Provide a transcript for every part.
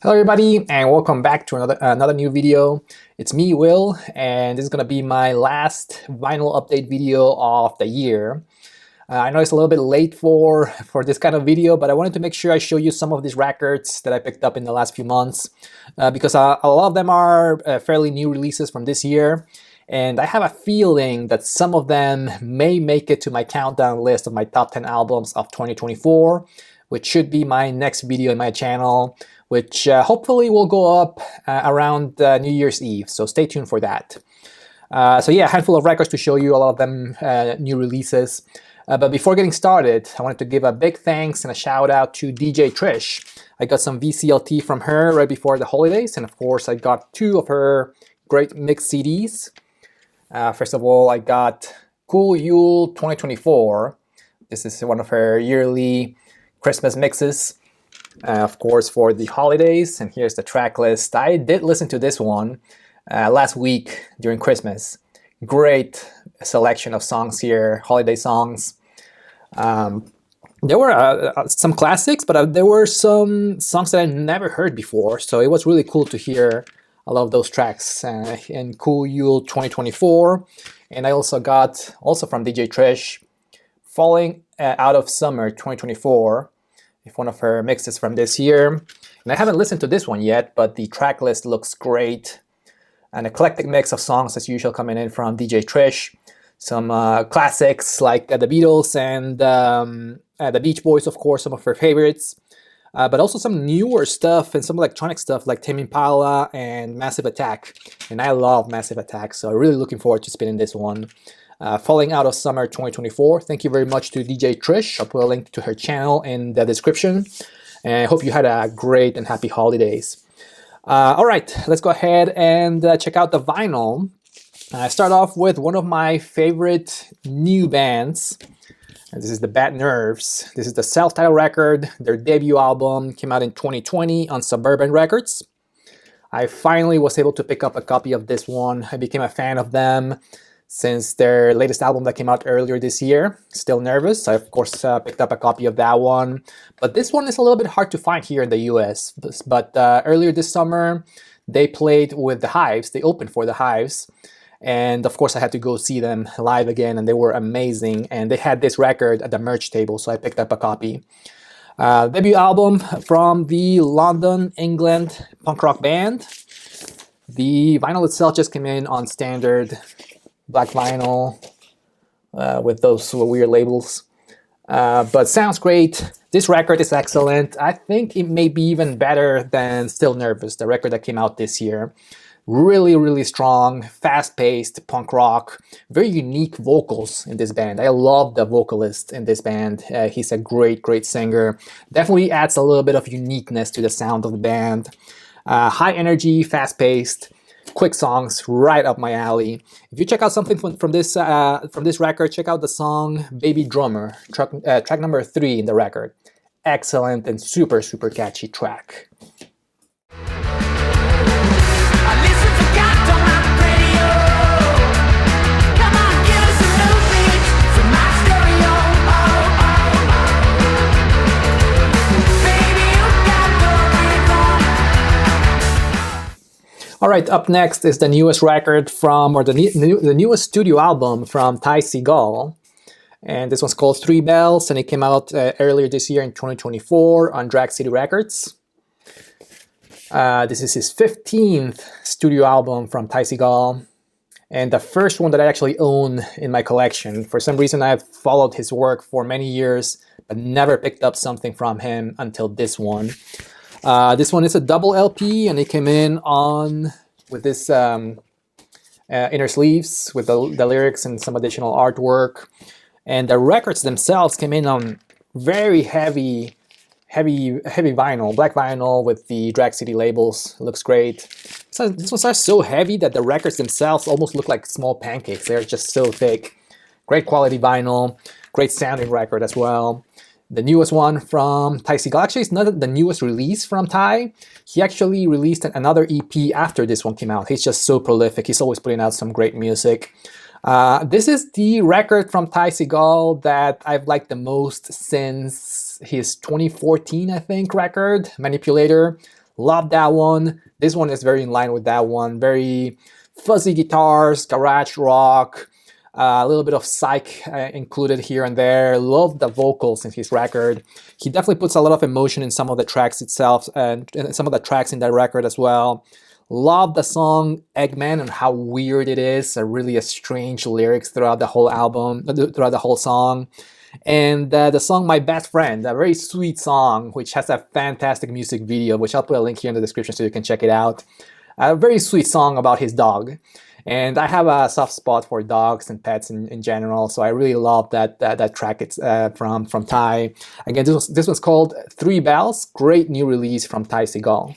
Hello everybody and welcome back to another new video. It's me, Will, and this is gonna be my last vinyl update video of the year. I know it's a little bit late for this kind of video, but I wanted to make sure I show you some of these records that I picked up in the last few months because a lot of them are fairly new releases from this year, and I have a feeling that some of them may make it to my countdown list of my top 10 albums of 2024, which should be my next video in my channel, which hopefully will go up around New Year's Eve, so stay tuned for that. So yeah, a handful of records to show you, a lot of them new releases. But before getting started, I wanted to give a big thanks and a shout out to DJ Trish. I got some VCLT from her right before the holidays, and of course I got two of her great mix CDs. First of all, I got Cool Yule 2024. This is one of her yearly Christmas mixes. Of course, for the holidays, and here's the track list. I did listen to this one last week during Christmas. Great selection of songs here, holiday songs. There were some classics, but there were some songs that I never heard before, so it was really cool to hear a lot of those tracks in Cool Yule 2024. And I also got, from DJ Trish, Falling Out of Summer 2024. If one of her mixes from this year. And I haven't listened to this one yet, but the track list looks great. An eclectic mix of songs as usual coming in from DJ Trish. Some classics like the Beatles and the Beach Boys, of course, some of her favorites. But also some newer stuff and some electronic stuff like Tame Impala and Massive Attack. And I love Massive Attack, so I'm really looking forward to spinning this one. Falling Out of Summer 2024. Thank you very much to DJ Trish. I'll put a link to her channel in the description. And I hope you had a great and happy holidays. All right, let's go ahead and check out the vinyl. I start off with one of my favorite new bands. And this is the Bad Nerves. This is the self-titled record. Their debut album came out in 2020 on Suburban Records. I finally was able to pick up a copy of this one. I became a fan of them since their latest album that came out earlier this year, Still Nervous. I, of course, picked up a copy of that one. But this one is a little bit hard to find here in the US. But earlier this summer, they played with the Hives. They opened for the Hives. And, of course, I had to go see them live again, and they were amazing. And they had this record at the merch table, so I picked up a copy. Debut album from the London, England punk rock band. The vinyl itself just came in on standard black vinyl with those weird labels, but sounds great. This record is excellent. I think it may be even better than Still Nervous, the record that came out this year. Really strong, fast-paced punk rock, very unique vocals in this band. I love the vocalist in this band. He's a great singer. Definitely adds a little bit of uniqueness to the sound of the band. High energy, fast-paced, quick songs, right up my alley. If you check out something from this record, check out the song "Baby Drummer," track number 3 in the record. Excellent and super catchy track. All right, up next is the newest record from, or the newest studio album from Ty Segall. And this one's called Three Bells, and it came out earlier this year in 2024 on Drag City Records. This is his 15th studio album from Ty Segall, and the first one that I actually own in my collection. For some reason, I've followed his work for many years, but never picked up something from him until this one. This one is a double LP, and it came in on with this inner sleeves with the lyrics and some additional artwork. And the records themselves came in on very heavy vinyl, black vinyl with the Drag City labels. It looks great. So this one's so heavy that the records themselves almost look like small pancakes. They're just so thick. Great quality vinyl, great sounding record as well. The newest one from Ty Segall. Actually, it's not the newest release from Ty. He actually released another EP after this one came out. He's just so prolific. He's always putting out some great music. This is the record from Ty Segall that I've liked the most since his 2014, I think, record, Manipulator. Love that one. This one is very in line with that one. Very fuzzy guitars, garage rock, a little bit of psych included here and there. Love the vocals in his record. He definitely puts a lot of emotion in some of the tracks itself, and some of the tracks in that record as well. Love the song Eggman and how weird it is. Really a strange lyrics throughout the whole album, throughout the whole song. And the song My Best Friend, a very sweet song, which has a fantastic music video, which I'll put a link here in the description so you can check it out. A very sweet song about his dog. And I have a soft spot for dogs and pets in general, so I really love that track. It's from Ty. Again, this one's called Three Bells. Great new release from Ty Segall.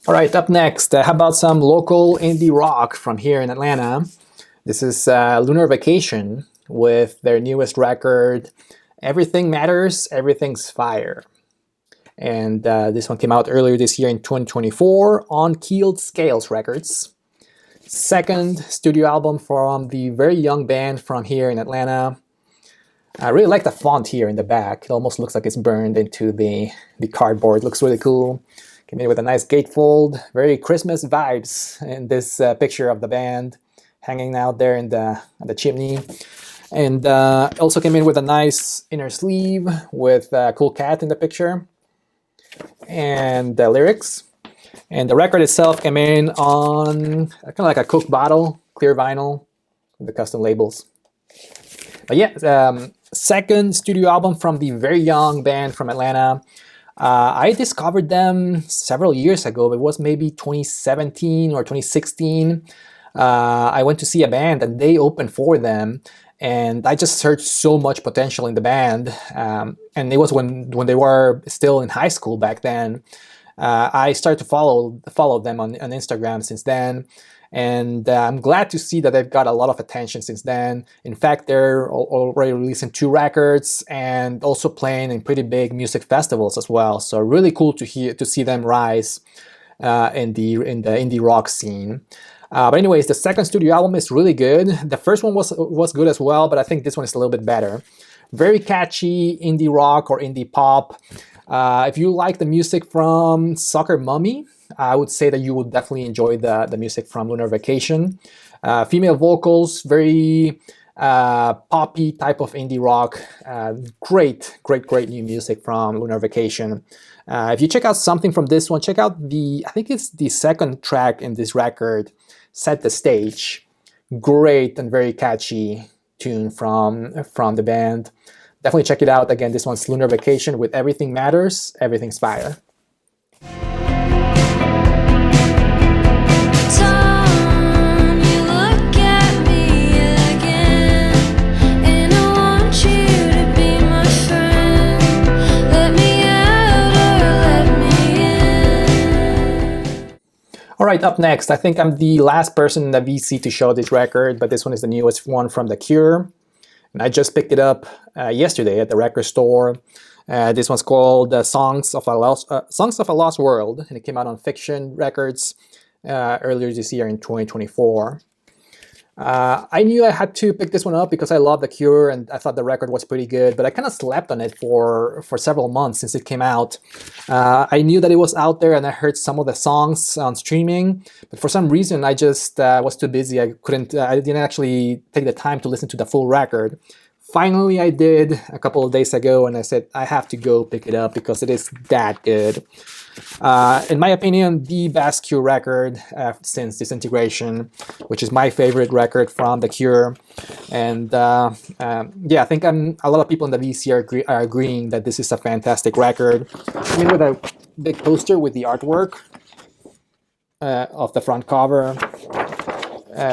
All right, up next, how about some local indie rock from here in Atlanta? This is Lunar Vacation with their newest record, Everything Matters, Everything's Fire. And this one came out earlier this year in 2024 on Keeled Scales Records. Second studio album from the very young band from here in Atlanta. I really like the font here in the back. It almost looks like it's burned into the cardboard. It looks really cool. Came in with a nice gatefold, very Christmas vibes in this picture of the band hanging out there in the chimney. And also came in with a nice inner sleeve with a cool cat in the picture. And the lyrics. And the record itself came in on kind of like a Coke bottle, clear vinyl, with the custom labels. But yeah, second studio album from the very young band from Atlanta. I discovered them several years ago. It was maybe 2017 or 2016. I went to see a band and they opened for them. And I just heard so much potential in the band. And it was when they were still in high school back then. I started to follow them on Instagram since then. And I'm glad to see that they've got a lot of attention since then. In fact, they're already releasing 2 records and also playing in pretty big music festivals as well. So really cool to see them rise in the indie rock scene. But anyways, the second studio album is really good. The first one was good as well, but I think this one is a little bit better. Very catchy indie rock or indie pop. If you like the music from Soccer Mummy, I would say that you would definitely enjoy the music from Lunar Vacation. Female vocals, very poppy type of indie rock. Great new music from Lunar Vacation. If you check out something from this one, check out I think it's the second track in this record, Set the Stage. Great and very catchy tune from the band. Definitely check it out. Again, this one's Lunar Vacation with Everything Matters, Everything's Fire. All right, up next, I think I'm the last person in the VC to show this record, but this one is the newest one from The Cure. And I just picked it up yesterday at the record store. This one's called Songs of a Lost World, and it came out on Fiction Records earlier this year in 2024. I knew I had to pick this one up because I love The Cure and I thought the record was pretty good, but I kind of slept on it for several months since it came out. I knew that it was out there and I heard some of the songs on streaming, but for some reason I just was too busy. I didn't actually take the time to listen to the full record. Finally, I did a couple of days ago, and I said I have to go pick it up because it is that good. In my opinion, the best Cure record since Disintegration, which is my favorite record from The Cure. And yeah, I think a lot of people in the VC are agreeing that this is a fantastic record. I mean, with a big poster with the artwork of the front cover.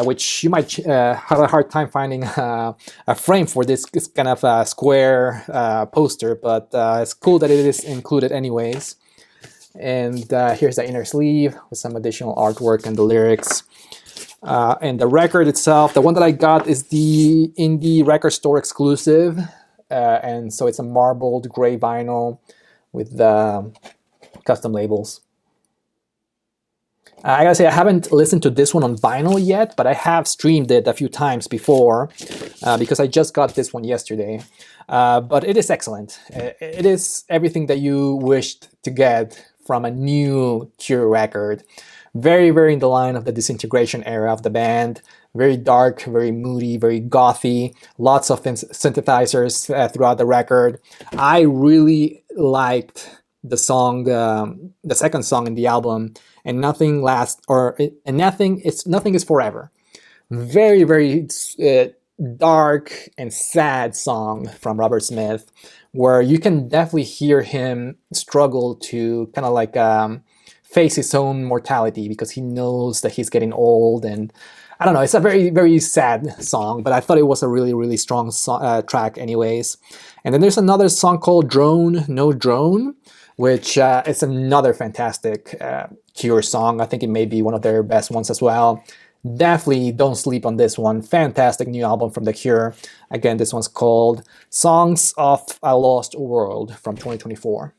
Which you might have a hard time finding a frame for this kind of a square poster, but it's cool that it is included anyways. And here's the inner sleeve with some additional artwork and the lyrics. And the record itself, the one that I got is the indie record store exclusive. And so it's a marbled gray vinyl with the custom labels. I gotta say, I haven't listened to this one on vinyl yet, but I have streamed it a few times before because I just got this one yesterday. But it is excellent. It is everything that you wished to get from a new Cure record. Very, very in the line of the Disintegration era of the band. Very dark, very moody, very gothy. Lots of synthesizers throughout the record. I really liked the song, the second song in the album, and nothing lasts, and nothing is forever. Very, very dark and sad song from Robert Smith, where you can definitely hear him struggle to kind of like face his own mortality because he knows that he's getting old. And I don't know, it's a very, very sad song, but I thought it was a really, really strong track anyways. And then there's another song called Drone, No Drone, which is another fantastic Cure song. I think it may be one of their best ones as well. Definitely don't sleep on this one. Fantastic new album from The Cure. Again, this one's called Songs of a Lost World from 2024.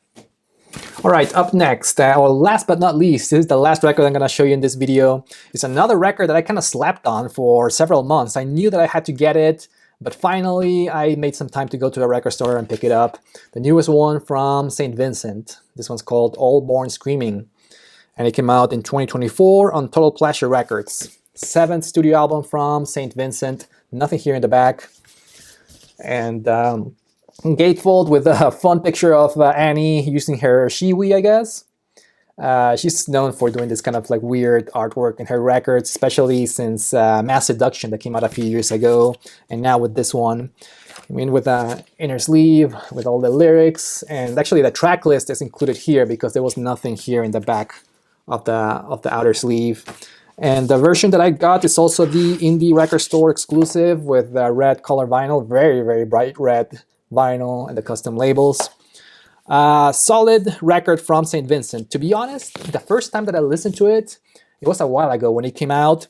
All right, up next, or last but not least, this is the last record I'm going to show you in this video. It's another record that I kind of slept on for several months. I knew that I had to get it, but finally I made some time to go to a record store and pick it up. The newest one from St. Vincent. This one's called All Born Screaming, and it came out in 2024 on Total Pleasure Records. 7th studio album from St. Vincent. Nothing here in the back. And gatefold with a fun picture of Annie using her shiwi, I guess. She's known for doing this kind of like weird artwork in her records, especially since Mass Seduction that came out a few years ago, and now with this one. I mean, with the inner sleeve, with all the lyrics, and actually the track list is included here because there was nothing here in the back of the outer sleeve. And the version that I got is also the indie record store exclusive with the red color vinyl, very, very bright red vinyl and the custom labels. Solid record from St. Vincent. To be honest, the first time that I listened to it, it was a while ago when it came out.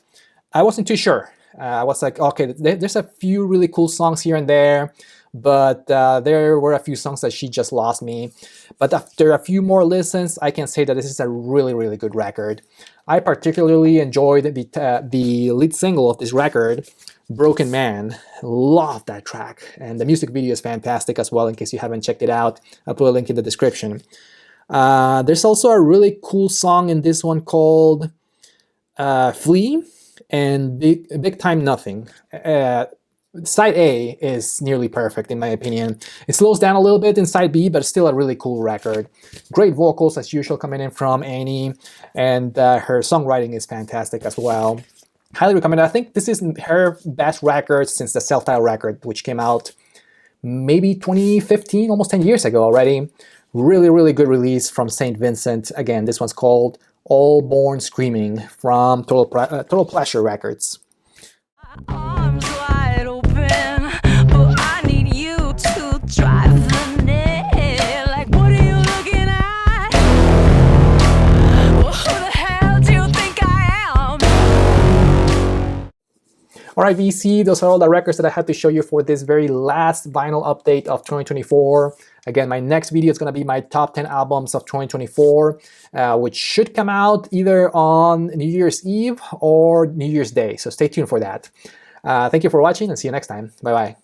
I wasn't too sure. I was like, okay, there's a few really cool songs here and there, but there were a few songs that she just lost me. But after a few more listens, I can say that this is a really, really good record. I particularly enjoyed the lead single of this record, Broken Man. Love that track, and the music video is fantastic as well. In case you haven't checked it out, I'll put a link in the description. There's also a really cool song in this one called Flee and Big Time Nothing. Side A is nearly perfect in my opinion. It slows down a little bit in side B, but it's still a really cool record. Great vocals as usual coming in from Annie, and her songwriting is fantastic as well. Highly recommend it. I think this is her best record since the self-titled record, which came out maybe 2015, almost 10 years ago already. Really, really good release from St. Vincent. Again, this one's called All Born Screaming from Total Pleasure Records. Arms wide open, but I need you to drive the nail. Like, what are you looking at? Well, who the hell do you think I am? All right, VC, those are all the records that I had to show you for this very last vinyl update of 2024. Again, my next video is going to be my top 10 albums of 2024, which should come out either on New Year's Eve or New Year's Day. So stay tuned for that. Thank you for watching and see you next time. Bye-bye.